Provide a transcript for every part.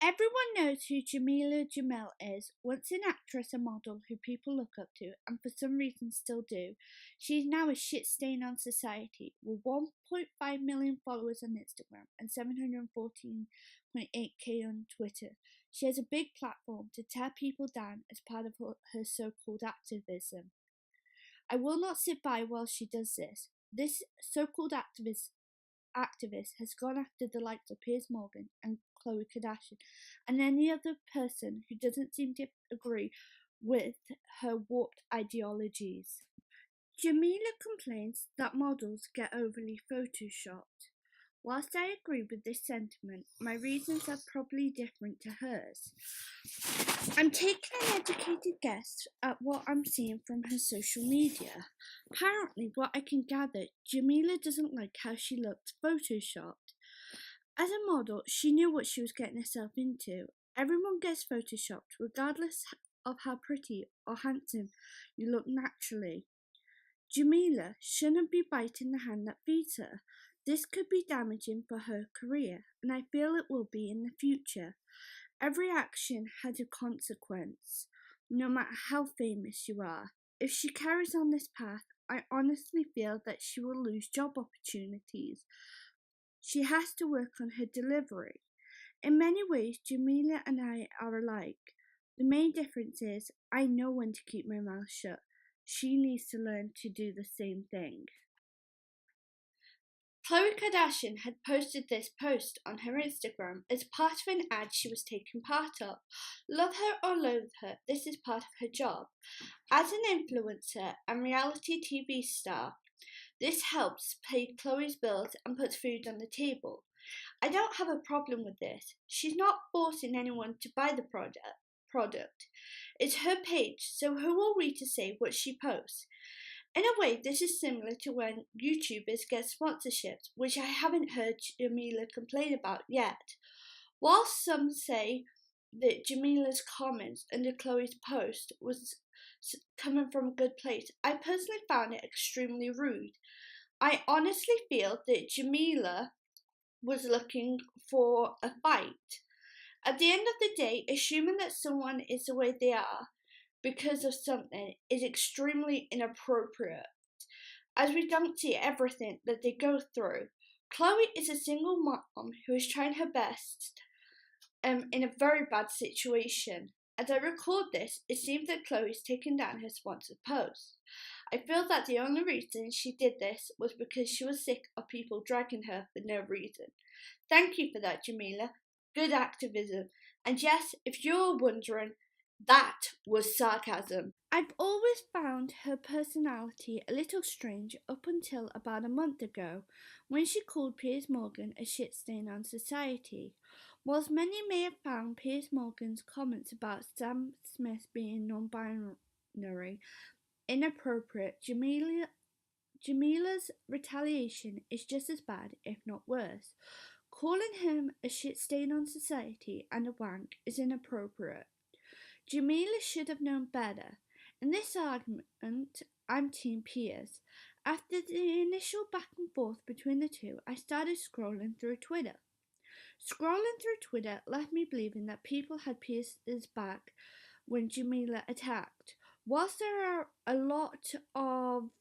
Everyone knows who Jameela Jamil is, once an actress and model who people look up to and for some reason still do. She is now a shit stain on society with 1.5 million followers on Instagram and 714.8k on Twitter. She has a big platform to tear people down as part of her so-called activism. I will not sit by while she does this. This so-called activist has gone after the likes of Piers Morgan and Khloe Kardashian and any other person who doesn't seem to agree with her warped ideologies. Jameela complains that models get overly photoshopped. Whilst I agree with this sentiment, my reasons are probably different to hers. I'm taking an educated guess at what I'm seeing from her social media. Apparently, what I can gather, Jameela doesn't like how she looked photoshopped. As a model, she knew what she was getting herself into. Everyone gets photoshopped, regardless of how pretty or handsome you look naturally. Jameela shouldn't be biting the hand that feeds her. This could be damaging for her career, and I feel it will be in the future. Every action has a consequence, no matter how famous you are. If she carries on this path, I honestly feel that she will lose job opportunities. She has to work on her delivery. In many ways, Jameela and I are alike. The main difference is I know when to keep my mouth shut. She needs to learn to do the same thing. Khloe Kardashian had posted this post on her Instagram as part of an ad she was taking part of. Love her or loathe her, this is part of her job. As an influencer and reality TV star, this helps pay Khloe's bills and puts food on the table. I don't have a problem with this. She's not forcing anyone to buy the product. It's her page, so who are we to say what she posts? In a way, this is similar to when YouTubers get sponsorships, which I haven't heard Jameela complain about yet. While some say that Jameela's comments under Khloe's post was coming from a good place, I personally found it extremely rude. I honestly feel that Jameela was looking for a fight. At the end of the day, assuming that someone is the way they are because of something is extremely inappropriate, as we don't see everything that they go through. Khloe is a single mom who is trying her best in a very bad situation. As I record this, it seems that Khloe is taking down her sponsored post. I feel that the only reason she did this was because she was sick of people dragging her for no reason. Thank you for that, Jameela. Good activism. And yes, if you're wondering, that was sarcasm. I've always found her personality a little strange up until about a month ago, when she called Piers Morgan a shit stain on society. Whilst many may have found Piers Morgan's comments about Sam Smith being non-binary inappropriate, Jameela's retaliation is just as bad, if not worse. Calling him a shit stain on society and a wank is inappropriate. Jameela should have known better. In this argument, I'm Team Piers. After the initial back and forth between the two, I started scrolling through Twitter. Scrolling through Twitter left me believing that people had Piers' back when Jameela attacked. Whilst there are a lot of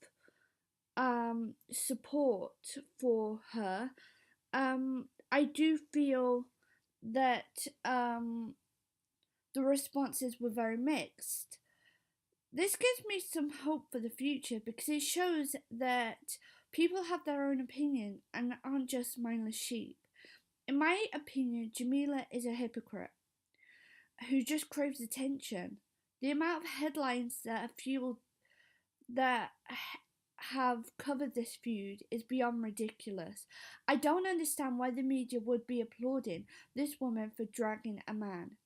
support for her, I do feel that the responses were very mixed. This gives me some hope for the future because it shows that people have their own opinion and aren't just mindless sheep. In my opinion, Jameela is a hypocrite who just craves attention. The amount of headlines that have covered this feud is beyond ridiculous. I don't understand why the media would be applauding this woman for dragging a man.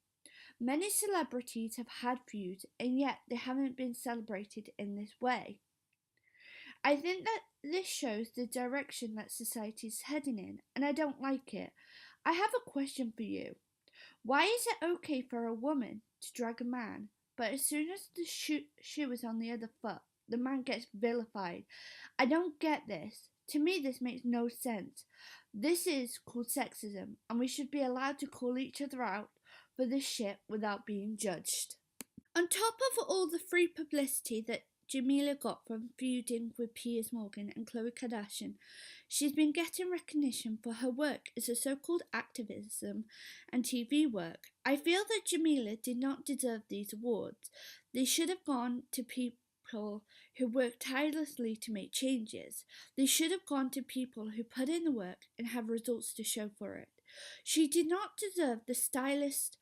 Many celebrities have had feuds, and yet they haven't been celebrated in this way. I think that this shows the direction that society is heading in, and I don't like it. I have a question for you. Why is it okay for a woman to drag a man, but as soon as the shoe is on the other foot, the man gets vilified? I don't get this. To me, this makes no sense. This is called sexism, and we should be allowed to call each other out for this shit without being judged. On top of all the free publicity that Jameela got from feuding with Piers Morgan and Khloe Kardashian, she's been getting recognition for her work as a so-called activism and TV work. I feel that Jameela did not deserve these awards. They should have gone to people who work tirelessly to make changes. They should have gone to people who put in the work and have results to show for it. She did not deserve the Stylist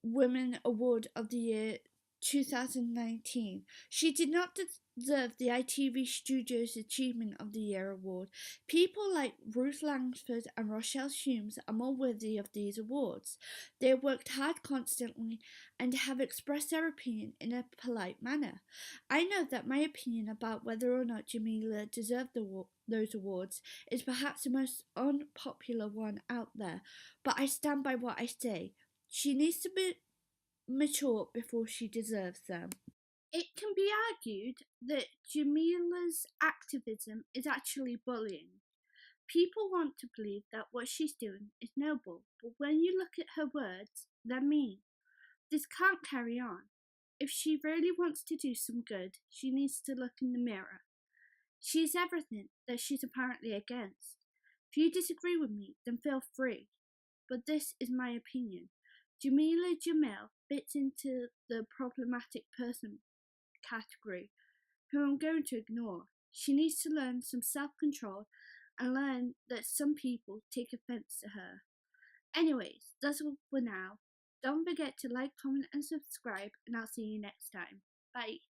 Women Award of the Year 2019. She did not deserve the ITV Studios Achievement of the Year award. People like Ruth Langford and Rochelle Humes are more worthy of these awards. They have worked hard constantly and have expressed their opinion in a polite manner. I know that my opinion about whether or not Jameela deserved those awards is perhaps the most unpopular one out there, but I stand by what I say. She needs to be mature before she deserves them. It can be argued that Jameela's activism is actually bullying. People want to believe that what she's doing is noble, but when you look at her words, they're mean. This can't carry on. If she really wants to do some good, she needs to look in the mirror. She is everything that she's apparently against. If you disagree with me, then feel free. But this is my opinion. Jameela Jamil fits into the problematic person category, who I'm going to ignore. She needs to learn some self-control and learn that some people take offense to her. Anyways, that's all for now. Don't forget to like, comment and subscribe, and I'll see you next time. Bye.